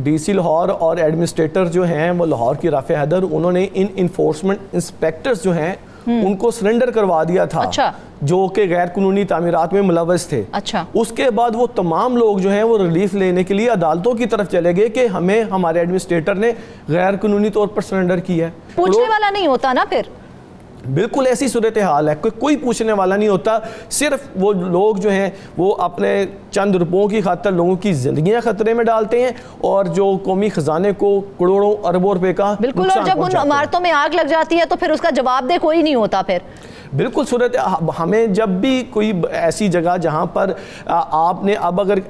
S6: डीसी लाहौर और एडमिनिस्ट्रेटर जो हैं वो लाहौर की राफे हैदर, उन्होंने इन इन्फोर्समेंट इंस्पेक्टर्स जो हैं उनको सरेंडर करवा दिया था।
S1: अच्छा।
S6: जो कि गैर कानूनी तामीरात में मुलव्वस थे।
S1: अच्छा।
S6: उसके बाद वो तमाम लोग जो हैं वो रिलीफ लेने के लिए अदालतों की तरफ चले गए कि हमें हमारे एडमिनिस्ट्रेटर ने गैर कानूनी तौर पर सरेंडर किया है।
S1: पूछने वाला नहीं होता ना फिर?
S6: बिल्कुल ऐसी सूरत हाल है, कोई पूछने वाला नहीं होता। सिर्फ वो लोग जो हैं वो अपने चंद रुपयों की खातिर लोगों की जिंदगियां खतरे में डालते हैं और जो कौमी खजाने को करोड़ों अरबों रुपए का
S1: बिल्कुल। और जब उन इमारतों में आग लग जाती है तो फिर उसका जवाबदेह कोई नहीं होता फिर।
S6: बिल्कुल सूरत हमें जब भी कोई ऐसी जगह जहाँ पर आपने अब अगर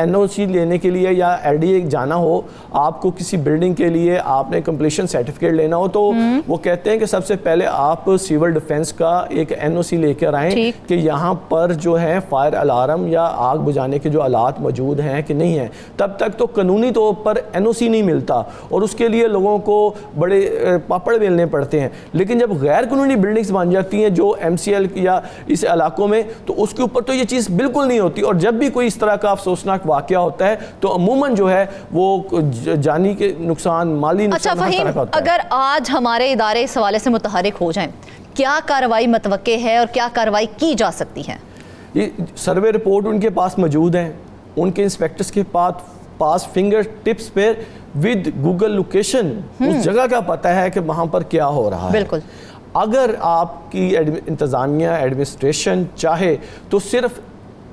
S6: एनओसी लेने के लिए या एलडीए जाना हो, आपको किसी बिल्डिंग के लिए आपने कंप्लीशन सर्टिफिकेट लेना हो, तो वो कहते हैं कि सबसे पहले आप सिविल डिफेंस का एक एनओसी लेकर आएँ कि यहाँ पर जो है फायर अलार्म या आग बुझाने के जो आलात मौजूद हैं कि नहीं है। तब तक तो कानूनी तौर पर एनओसी नहीं मिलता और उसके लिए लोगों को बड़े पापड़ बेलने पड़ते हैं। लेकिन जब गैर कानूनी बिल्डिंग्स बन जाती हैं जो एमसीएल या इस इलाकों में, तो उसके ऊपर तो ये चीज़ बिल्कुल नहीं होती। और जब भी कोई इस तरह का अफसोसनाक वाकया होता है तो अमूमन जो है वो जानी के नुकसान, माली नुकसान।
S1: अच्छा फहीम, अगर आज हमारे इदारे इस हवाले से मुतहरिक हो जाएं, क्या कार्रवाई मतवक्के है और क्या कार्रवाई की जा सकती है?
S6: ये सर्वे रिपोर्ट उनके पास मौजूद है, उनके इंस्पेक्टर्स के पास फिंगर टिप्स पे विद गूगल लोकेशन उस जगह का पता है कि वहाँ पर क्या हो रहा है।
S1: बिल्कुल।
S6: अगर आपकी इंतज़ामिया एडमिनिस्ट्रेशन चाहे तो सिर्फ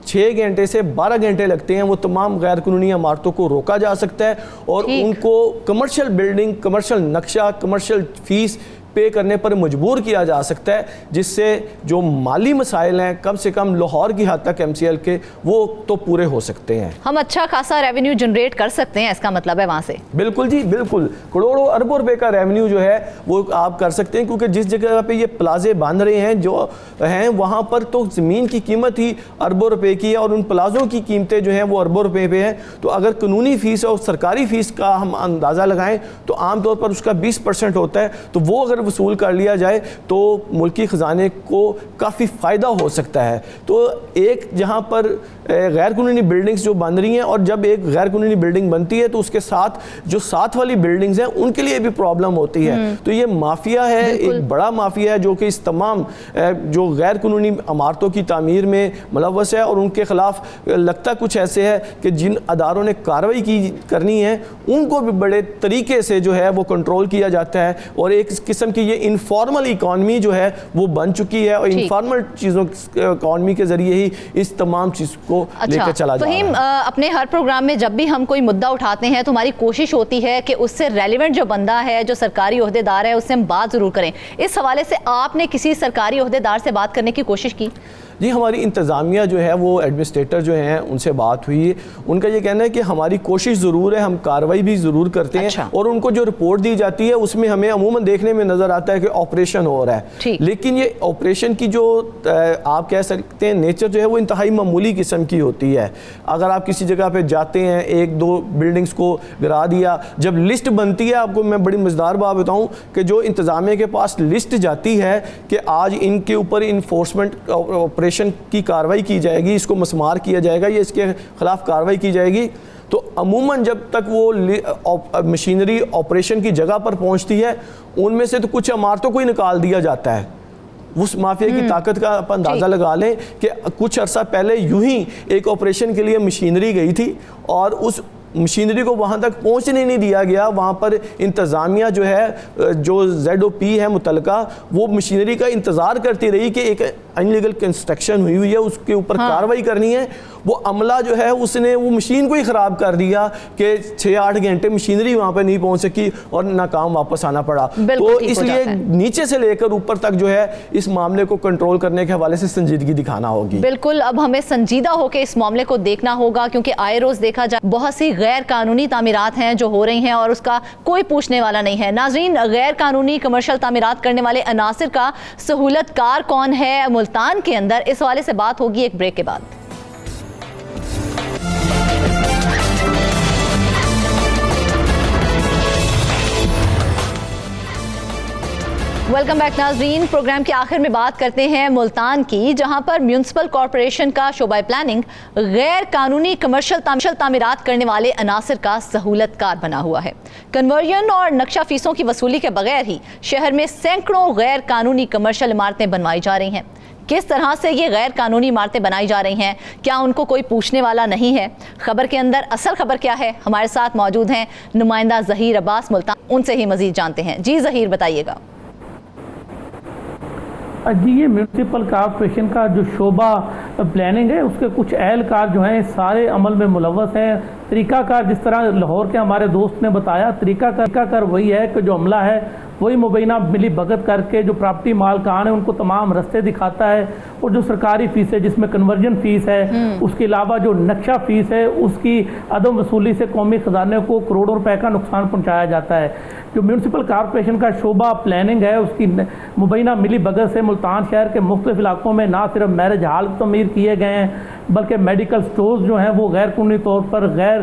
S6: 6 घंटे से 12 घंटे लगते हैं, वो तमाम गैर कानूनी इमारतों को रोका जा सकता है और उनको कमर्शियल बिल्डिंग, कमर्शियल नक्शा, कमर्शियल फीस पे करने पर मजबूर किया जा सकता है, जिससे जो माली मसाइल हैं कम से कम लाहौर की हद तक एमसीएल के वो तो पूरे हो सकते हैं।
S1: हम अच्छा खासा रेवेन्यू जनरेट कर सकते हैं, इसका मतलब है वहाँ से।
S6: बिल्कुल जी, बिल्कुल। करोड़ों अरबों रुपए का रेवेन्यू जो है वो आप कर सकते हैं, क्योंकि जिस जगह पे ये प्लाजे बांध रहे हैं जो हैं वहाँ पर तो ज़मीन की कीमत ही अरबों रुपए की है और उन प्लाजों की कीमतें जो हैं वो अरबों रुपए पे हैं। तो अगर कानूनी फ़ीस और सरकारी फ़ीस का हम अंदाज़ा लगाएं तो आमतौर पर उसका 20% होता है, तो वो अगर वसूल कर लिया जाए तो मुल्की ख़जाने को काफ़ी फ़ायदा हो सकता है। तो एक जहाँ पर गैर कानूनी बिल्डिंग्स जो बन रही हैं, और जब एक गैर कानूनी बिल्डिंग बनती है तो उसके साथ जो साथ वाली बिल्डिंग्स हैं उनके लिए भी प्रॉब्लम होती है। तो ये माफिया है, एक बड़ा माफिया है जो कि इस तमाम जो गैर कानूनी इमारतों की तामीर में मुलव्वस है और उनके ख़िलाफ़ लगता कुछ ऐसे है कि जिन अदारों ने कार्रवाई करनी है उनको भी बड़े तरीके से जो है वो कंट्रोल किया जाता है। और एक किस्म की ये इनफॉर्मल इकॉनमी जो है वो बन चुकी है और इनफॉर्मल चीज़ों इकॉनमी के ज़रिए ही इस तमाम चीज़ को लेकर चला जा रहा है।
S1: अपने हर प्रोग्राम में जब भी हम कोई मुद्दा उठाते हैं तो हमारी कोशिश होती है कि उससे रेलिवेंट जो बंदा है, जो सरकारी ओहदेदार है, उससे हम बात ज़रूर करें। इस हवाले से आपने किसी सरकारी ओहदेदार से बात करने की कोशिश की?
S6: जी, हमारी इंतज़ामिया जो है वो एडमिनिस्ट्रेटर जो हैं उनसे बात हुई है। उनका ये कहना है कि हमारी कोशिश ज़रूर है, हम कार्रवाई भी ज़रूर करते हैं और उनको जो रिपोर्ट दी जाती है उसमें हमें अमूमन देखने में नज़र आता है कि ऑपरेशन हो रहा है। लेकिन ये ऑपरेशन की जो आप कह सकते हैं नेचर जो है वो इंतहाई मामूली किस्म की होती है। अगर आप किसी जगह पे जाते हैं, 1-2 बिल्डिंग्स को गिरा दिया, जब लिस्ट बनती है, आपको मैं बड़ी मज़ेदार बात बताऊँ कि जो इंतज़ामिया के पास लिस्ट जाती है कि आज इनके ऊपर इन्फोर्समेंट ऑपरेशन की कार्रवाई की जाएगी, इसको मसमार किया जाएगा या इसके खिलाफ कार्रवाई की जाएगी, तो अमूमन जब तक वो मशीनरी ऑपरेशन की जगह पर पहुंचती है उनमें से तो कुछ इमारतों को ही निकाल दिया जाता है। उस माफिया की ताकत का आप अंदाज़ा लगा लें कि कुछ अर्सा पहले यूं ही एक ऑपरेशन के लिए मशीनरी गई थी और उस मशीनरी को वहाँ तक पहुँचने नहीं दिया गया। वहाँ पर इंतज़ामिया जो है, जो ZOP है मुतलका, वो मशीनरी का इंतज़ार करती रही कि एक अनलीगल कंस्ट्रक्शन हुई है, उसके ऊपर कार्रवाई करनी है। वो अमला जो है उसने वो मशीन को ही ख़राब कर दिया कि 6-8 घंटे मशीनरी वहाँ पर नहीं पहुँच सकी और नाकाम वापस आना पड़ा। तो इसलिए नीचे से लेकर ऊपर तक जो है इस मामले को कंट्रोल करने के हवाले से संजीदगी दिखाना होगी।
S1: बिल्कुल, अब हमें संजीदा होकर इस मामले को देखना होगा, क्योंकि आए रोज़ देखा जाए बहुत सी गैर कानूनी तामीरात हैं जो हो रही हैं और उसका कोई पूछने वाला नहीं है। नाज़रीन, गैर कानूनी कमर्शियल तामीरात करने वाले अनासिर का सहूलतकार कौन है मुल्तान के अंदर, इस हवाले से बात होगी एक ब्रेक के बाद। वेलकम बैक नाजरीन। प्रोग्राम के आखिर में बात करते हैं मुल्तान की, जहां पर म्यूनिसिपल कॉरपोरेशन का शोबा प्लानिंग गैर कानूनी कमर्शियल तामीरात करने वाले अनासर का सहूलतकार बना हुआ है। कन्वर्जन और नक्शा फीसों की वसूली के बगैर ही शहर में सैकड़ों गैर कानूनी कमर्शियल इमारतें बनवाई जा रही हैं। किस तरह से ये गैर कानूनी इमारतें बनाई जा रही हैं, क्या उनको कोई पूछने वाला नहीं है? खबर के अंदर असल खबर क्या है? हमारे साथ मौजूद हैं नुमाइंदा ज़हीर अब्बास मुल्तान, उनसे ही मजीद जानते हैं। जी ज़हीर, बताइएगा।
S7: जी, ये म्यूनिसिपल कॉरपोरेशन का जो शोबा प्लानिंग है उसके कुछ एहलकार जो हैं सारे अमल में मुलव्वस हैं। तरीकाकार जिस तरह लाहौर के हमारे दोस्त ने बताया, तरीकाकार वही है कि जो अमला है वही मुबैना मिली भगत करके जो प्रॉपर्टी मालकान है उनको तमाम रास्ते दिखाता है, और जो सरकारी फीस है जिसमें कन्वर्जन फीस है, उसके अलावा जो नक्शा फीस है उसकी अदम वसूली से कौमी खजाने को करोड़ों रुपए का नुकसान पहुंचाया जाता है। जो म्यूनिसिपल कॉरपोरेशन का शोबा प्लानिंग है उसकी मुबैना मिली भगत से मुल्तान शहर के मुख्तलिफ इलाकों में ना सिर्फ मैरिज हाल तमीर किए गए हैं, बल्कि मेडिकल स्टोर्स जो हैं वो गैर कानूनी तौर पर गैर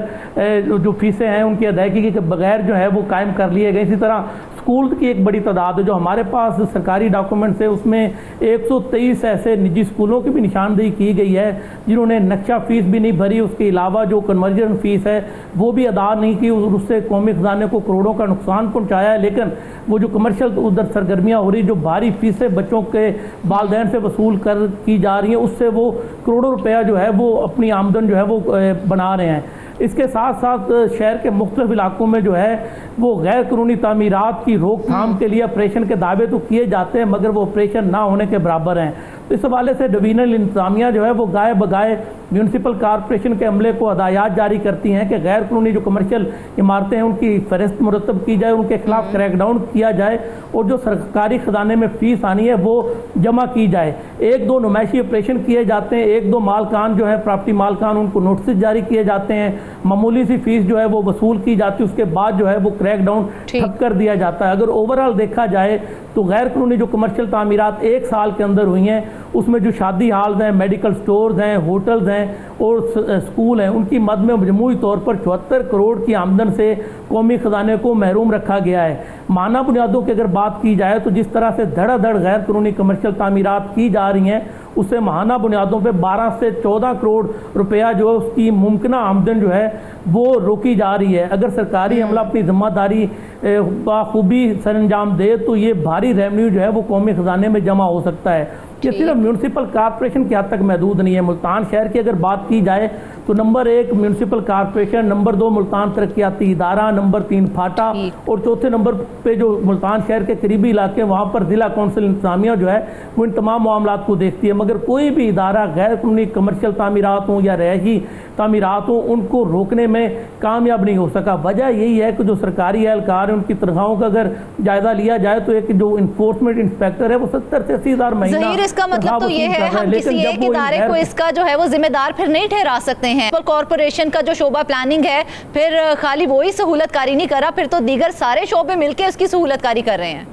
S7: जो फीसें हैं उनकी अदायगी के बगैर जो है वो कायम कर लिए गए। इसी तरह स्कूल की एक बड़ी तादाद है, जो हमारे पास सरकारी डॉक्यूमेंट्स है उसमें 123 ऐसे निजी स्कूलों की भी निशानदेही की गई है जिन्होंने नक्शा फीस भी नहीं भरी, उसके अलावा जो कन्वर्जन फीस है वो भी अदा नहीं की, उससे कौमी खजाने को करोड़ों का नुकसान पहुंचाया है। लेकिन वो जो कमर्शियल उधर सरगर्मियाँ हो रही, जो भारी फीसें बच्चों के वालिदैन से वसूल की जा रही हैं, उससे वो करोड़ों रुपया जो है वो अपनी आमदन जो है वो बना रहे हैं। इसके साथ साथ शहर के मुख्तलिफ इलाकों में जो है वो गैर कानूनी तामीरात की रोकथाम के लिए ऑपरेशन के दावे तो किए जाते हैं मगर वो ऑपरेशन ना होने के बराबर हैं। तो इस हवाले से डिवीजनल इंतजामिया जो है वो गाए बगाए म्यूनिसिपल कॉरपोरेशन के अमले को हदायत जारी करती हैं कि गैर कानूनी जो कमर्शियल इमारतें हैं उनकी फहरिस्त मुरतब की जाए, उनके खिलाफ क्रैकडाउन किया जाए और जो सरकारी खजाने में फीस आनी है वो जमा की जाए। एक दो नुमाइशी ऑपरेशन किए जाते हैं, एक दो मालकान जो है प्रॉपर्टी मालकान उनको नोटिस जारी किए जाते हैं, मामूली सी फीस जो है वो वसूल की जाती है, उसके बाद जो है वो क्रैकडाउन ठप कर दिया जाता है। अगर ओवरऑल देखा जाए तो गैर कानूनी जो कमर्शियल तामीरात एक साल के अंदर हुई हैं उसमें जो शादी हाल्स हैं, मेडिकल स्टोर्स हैं, होटल्स हैं और स्कूल हैं, उनकी मद में मजमूई तौर पर 74 करोड़ की आमदन से कौमी खजाने को महरूम रखा गया है। माना बुनियादों की अगर बात की जाए तो जिस तरह से धड़ाधड़ गैर कानूनी कमर्शियल तामीरात की जा रही हैं उससे माहाना बुनियादों पे 12 से 14 करोड़ रुपया जो है उसकी मुमकिना आमदन जो है वो रोकी जा रही है। अगर सरकारी अमला अपनी जिम्मेदारी बाखूबी सरअंजाम दे तो ये भारी रेवेन्यू जो है वो कौमी खजाने में जमा हो सकता है। ये सिर्फ म्यूनिसिपल कॉरपोरेशन की हद तक महदूद नहीं है। मुल्तान शहर की अगर बात की जाए तो number 1 municipal corporation, number 2 Multan तरक्याती इदारा, नंबर 3 फाटा और चौथे नंबर पे जो मुल्तान शहर के करीबी इलाके वहाँ पर जिला कौंसिल इंतजामिया जो है वो इन तमाम मामलात को देखती है। मगर कोई भी इदारा गैर कानूनी कमर्शियल तामीरात हों या रहायशी तामीरात हों उनको रोकने में कामयाब नहीं हो सका। वजह यही है कि जो सरकारी एहलकार हैं उनकी तनख्वाहों का अगर जायजा लिया जाए तो एक जो इन्फोर्समेंट इंस्पेक्टर है वो 70 से 80 हज़ार महीना।
S1: इसका मतलब तो ये है हम किसी एक इदारे को इसका जो है वो जिम्मेदार फिर नहीं ठहरा सकते हैं। कॉरपोरेशन का जो शोबा प्लानिंग है फिर खाली वो ही सहूलतकारी नहीं कर रहा, फिर तो दीगर सारे शोबे मिलकर उसकी सहूलतकारी कर रहे हैं।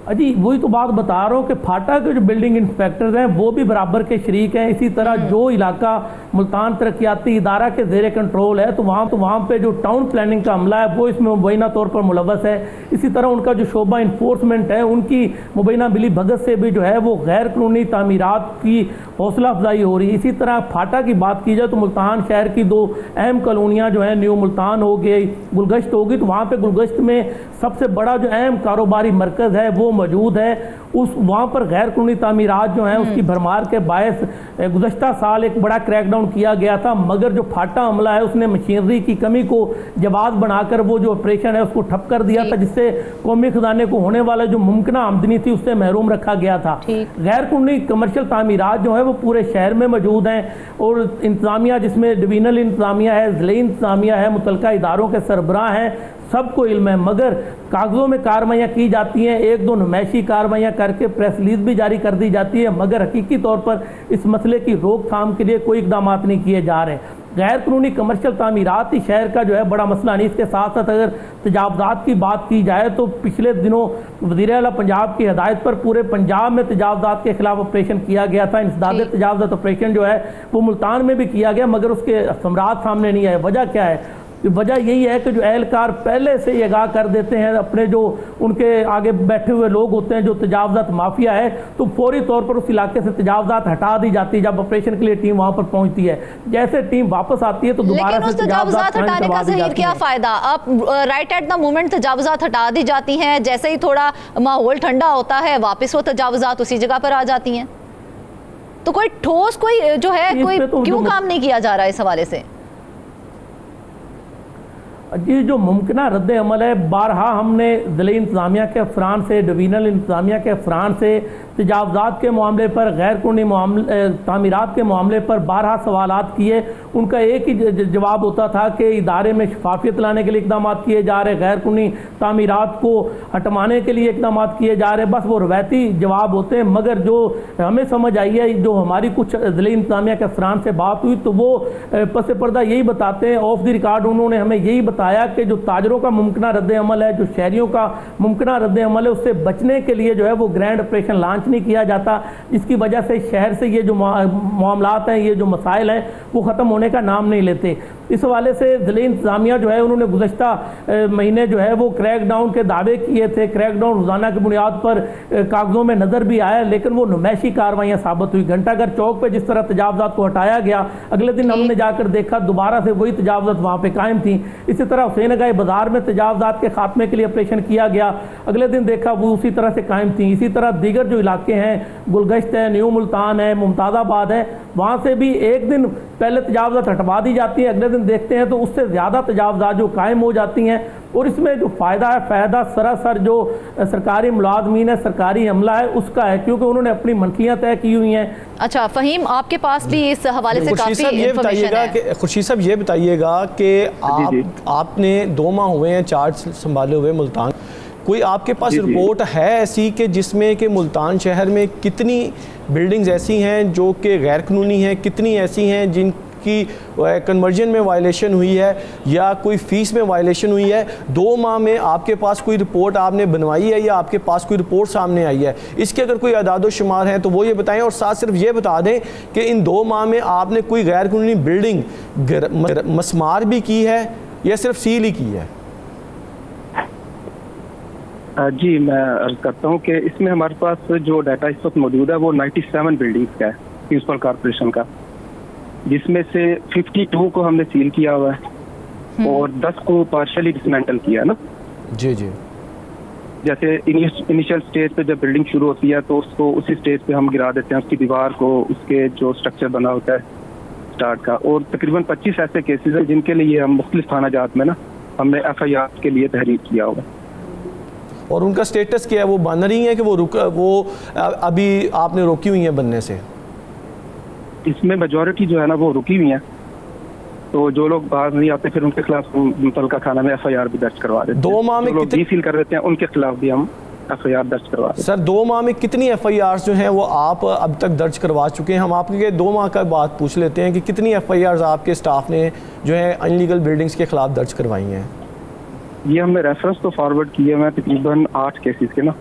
S7: जी वही तो बात बता रहा हूँ कि फाटा के जो बिल्डिंग इंस्पेक्टर्स हैं वो भी बराबर के शरीक हैं। इसी तरह जो इलाका मुल्तान तरक्याती इदारा के ज़ेरे कंट्रोल है तो वहाँ पे जो टाउन प्लानिंग का अमला है वो इसमें मुबैना तौर पर मुलव्वस है। इसी तरह उनका जो शोबा इन्फोर्समेंट है उनकी मुबैना मिली भगत से भी जो है वो गैर कानूनी तामीरात की हौसला अफजाई हो रही है। इसी तरह फाटा की बात की जाए तो मुल्तान शहर की 2 अहम कॉलोनियाँ जो है न्यू मुल्तान हो गई, गुलगश्त होगी, तो वहाँ पर गुलगश्त में सबसे बड़ा जो अहम कारोबारी मरकज़ है वो मौजूद है। उस वहाँ पर गैर कानूनी तामीरात जो हैं उसकी भरमार के बायस गुज़श्ता साल एक बड़ा क्रैकडाउन किया गया था, मगर जो फाटा अमला है उसने मशीनरी की कमी को जवाब बनाकर वो जो ऑपरेशन है उसको ठप कर दिया था, जिससे कौमी खजाने को होने वाला जो मुमकिन आमदनी थी उससे महरूम रखा गया था। गैर कानूनी कमर्शियल तामीरात जो है वो पूरे शहर में मौजूद हैं और इंतजामिया जिसमें डिवीजनल इंतजामिया है, ज़िले इंतजामिया है, मुतल्लिका इदारों के सरबराह हैं, सबको इल्म है, मगर कागज़ों में कार्रवाइयाँ की जाती हैं, 1-2 नुमाइशी कार्रवाइयाँ करके प्रेस रिलीज भी जारी कर दी जाती है, मगर हकीकी तौर पर इस मसले की रोकथाम के लिए कोई इकदाम नहीं किए जा रहे। गैर कानूनी कमर्शियल तामीरात ही शहर का जो है बड़ा मसला नहीं। इसके साथ साथ अगर तजावज़ात की बात की जाए तो पिछले दिनों वज़ीर आला पंजाब की हिदायत पर पूरे पंजाब में तजावज़ात के खिलाफ ऑपरेशन किया गया था। इंसदाद तजावज़ात ऑपरेशन जो है वो मुल्तान में भी किया गया, मगर उसके समरात सामने नहीं आए। वजह क्या है? वजह यही है कि जो एहलकार पहले से ही आगाह कर देते हैं अपने जो उनके आगे बैठे हुए लोग होते हैं जो तजावजात माफिया है, तो फौरी तौर पर उस इलाके से तजावजात हटा दी जाती है जब ऑपरेशन के लिए टीम वहां पर पहुंचती है। जैसे टीम वापस आती है तो दोबारा से
S1: तजावजात हटाने का ज़हीर क्या फायदा? आप राइट एट द मोमेंट तजावजात हटा दी जाती हैं, जैसे ही थोड़ा माहौल ठंडा होता है वापस वो तजावजात उसी जगह पर आ जाती हैं। तो कोई ठोस कोई जो है कोई क्यों काम नहीं किया जा रहा है इस हवाले से?
S7: जी, जो मुमकिन रद्द अमल है, बारहा हमने ज़िले इंतज़ामिया के अफसरान से, डिवीज़नल इंतज़ामिया के अफसरान से तजावजात के मामले पर, गैर कानूनी तामीरात के मामले पर बारहा सवालात किए। उनका एक ही जवाब होता था कि इदारे में शफाफियत लाने के लिए इक़दाम किए जा रहे, गैर कानूनी तामीरात को हटवाने के लिए इक़दाम किए जा रहे। बस वो रवायती जवाब होते हैं। मगर जो हमें समझ आई है, जो हमारी कुछ ज़िले इंतज़ामिया के अफसरान से बात हुई, तो वो पस पर्दा यही बताते हैं, ऑफ द रिकॉर्ड उन्होंने हमें यही बताया कि जो ताजरों का मुमकिन रद्द अमल है, जो शहरियों का मुमकिन रद्द अमल है, उससे बचने के लिए जो है वो ग्रैंड ऑपरेशन लॉन्च नहीं किया जाता, जिसकी वजह से शहर से ये जो मामलात हैं, ये जो मसाइल हैं, वो ख़त्म होने का नाम नहीं लेते। इस हवाले से ज़िले इंतज़ामिया जो है उन्होंने गुज़श्ता महीने जो है वो क्रैक डाउन के दावे किए थे। क्रैक डाउन रोज़ाना की बुनियाद पर कागज़ों में नज़र भी आया, लेकिन वो नुमाइशी कार्रवाइयाँ साबित हुई। घंटाघर चौक पर जिस तरह तजावजात को हटाया गया, अगले दिन हमने जाकर देखा दोबारा से वही तजावजात वहाँ पर कायम थी। इसी तरह हुसैनगाह बाज़ार में तजावजात के खात्मे के लिए ऑपरेशन किया गया, अगले दिन देखा वो उसी तरह से कायम थी। इसी तरह दीगर जो इलाके हैं, गुलगश्त है, न्यू मुल्तान है, मुमताज़ाबाद है, वहाँ से भी एक दिन पहले तजावजात हटवा दी जाती है, अगले दिन देखते हैं तो उससे ज़्यादा तजावजात जो कायम हो जाती हैं। और इसमें जो फ़ायदा है, फ़ायदा सरासर जो सरकारी मुलाजमीन है, सरकारी अमला है, उसका है, क्योंकि उन्होंने अपनी मंथलियाँ तय की हुई हैं।
S1: अच्छा फ़हीम, आपके पास भी इस हवाले से काफ़ी इंफॉर्मेशन है।
S6: खुर्शीद साहब ये बताइएगा कि आपने 2 माह हुए हैं चार्ज संभाले हुए मुल्तान, कोई आपके पास रिपोर्ट है ऐसी कि जिसमें कि मुल्तान शहर में कितनी बिल्डिंग्स ऐसी हैं जो कि गैर कानूनी हैं, कितनी ऐसी हैं जिनकी कन्वर्जन में वायलेशन हुई है या कोई फ़ीस में वायलेशन हुई है? 2 माह में आपके पास कोई रिपोर्ट आपने बनवाई है या आपके पास कोई रिपोर्ट सामने आई है? इसके अगर कोई अदाद शुमार हैं तो वो ये बताएं। और साथ सिर्फ ये बता दें कि इन 2 माह में आपने कोई गैर कानूनी बिल्डिंग मस्मार भी की है या सिर्फ सील ही की है?
S8: जी, मैं अर्ज करता हूँ कि इसमें हमारे पास जो डाटा इस वक्त मौजूद है वो 97 बिल्डिंग्स का है म्यूनसिपल कॉर्पोरेशन का, जिसमें से 52 को हमने सील किया हुआ है और 10 को पार्शली डिसमेंटल किया ना। जी जी, जैसे इनिशियल स्टेज पे जब बिल्डिंग शुरू होती है तो उसको उसी स्टेज पे हम गिरा देते हैं, उसकी दीवार को, उसके जो स्ट्रक्चर बना होता है स्टार्ट का। और तकरीबन 25 ऐसे केसेस हैं जिनके लिए हम मुख्तलिफ थाना जात में ना हमने FIR के लिए तहरीर किया हुआ है।
S6: और उनका स्टेटस क्या है? वो बन रही है कि वो अभी आपने रोकी हुई है बनने से?
S8: इसमें मेजॉरिटी जो है ना वो रुकी हुई है, तो जो लोग बाहर नहीं आते फिर उनके खिलाफ मुतलका थाना में FIR भी दर्ज करवा देते हैं।
S6: 2 माह में
S8: कितनी सील कर देते हैं उनके खिलाफ भी हम FIR दर्ज करवा देते हैं।
S6: सर 2 माह में कितनी FIRs जो हैं वो आप अब तक दर्ज करवा चुके हैं? हम आपके 2 माह का बात पूछ लेते हैं कि कितनी FIRs आपके स्टाफ ने जो है अनलीगल बिल्डिंग्स के खिलाफ दर्ज करवाई हैं?
S8: ये हमने रेफरेंस तो फॉरवर्ड किए हुए हैं तकरीबन 8 केसेस के ना,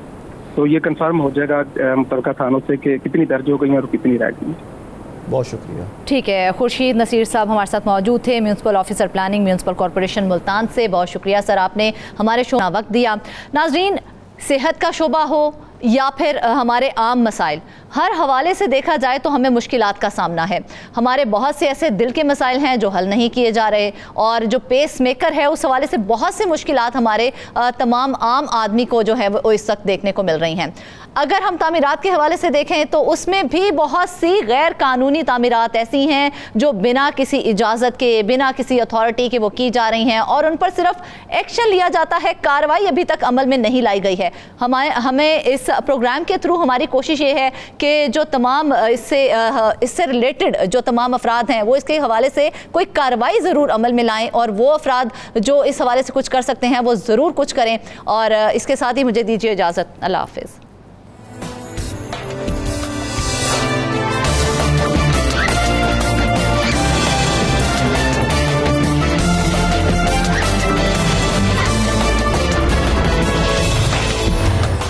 S8: तो ये कंफर्म हो जाएगा मुतलका थानों से कि कितनी दर्ज हो गई और कितनी रह गई।
S6: बहुत शुक्रिया।
S1: ठीक है, खुर्शीद नसीर साहब हमारे साथ मौजूद थे, municipal officer planning, municipal corporation Multan से। बहुत शुक्रिया सर, आपने हमारे शो में वक्त दिया। नाजरीन, सेहत का शोबा हो या फिर हमारे आम मसाइल, हर हवाले से देखा जाए तो हमें मुश्किलात का सामना है। हमारे बहुत से ऐसे दिल के मसाइल हैं जो हल नहीं किए जा रहे, और जो पेस मेकर है उस हवाले से बहुत से मुश्किलात हमारे तमाम आम आदमी को जो है वो इस वक्त देखने को मिल रही हैं। अगर हम तामीरात के हवाले से देखें तो उसमें भी बहुत सी गैर कानूनी तामीरात ऐसी हैं जो बिना किसी इजाज़त के, बिना किसी अथॉरिटी के वो की जा रही हैं और उन पर सिर्फ एक्शन लिया जाता है, कार्रवाई अभी तक अमल में नहीं लाई गई है। हमें इस प्रोग्राम के थ्रू हमारी कोशिश ये है कि जो तमाम इससे रिलेटेड जो तमाम अफराद हैं वो इसके हवाले से कोई कार्रवाई ज़रूर अमल में लाएं, और वो अफराद जो इस हवाले से कुछ कर सकते हैं वो ज़रूर कुछ करें। और इसके साथ ही मुझे दीजिए इजाज़त। अल्लाह हाफ़िज़।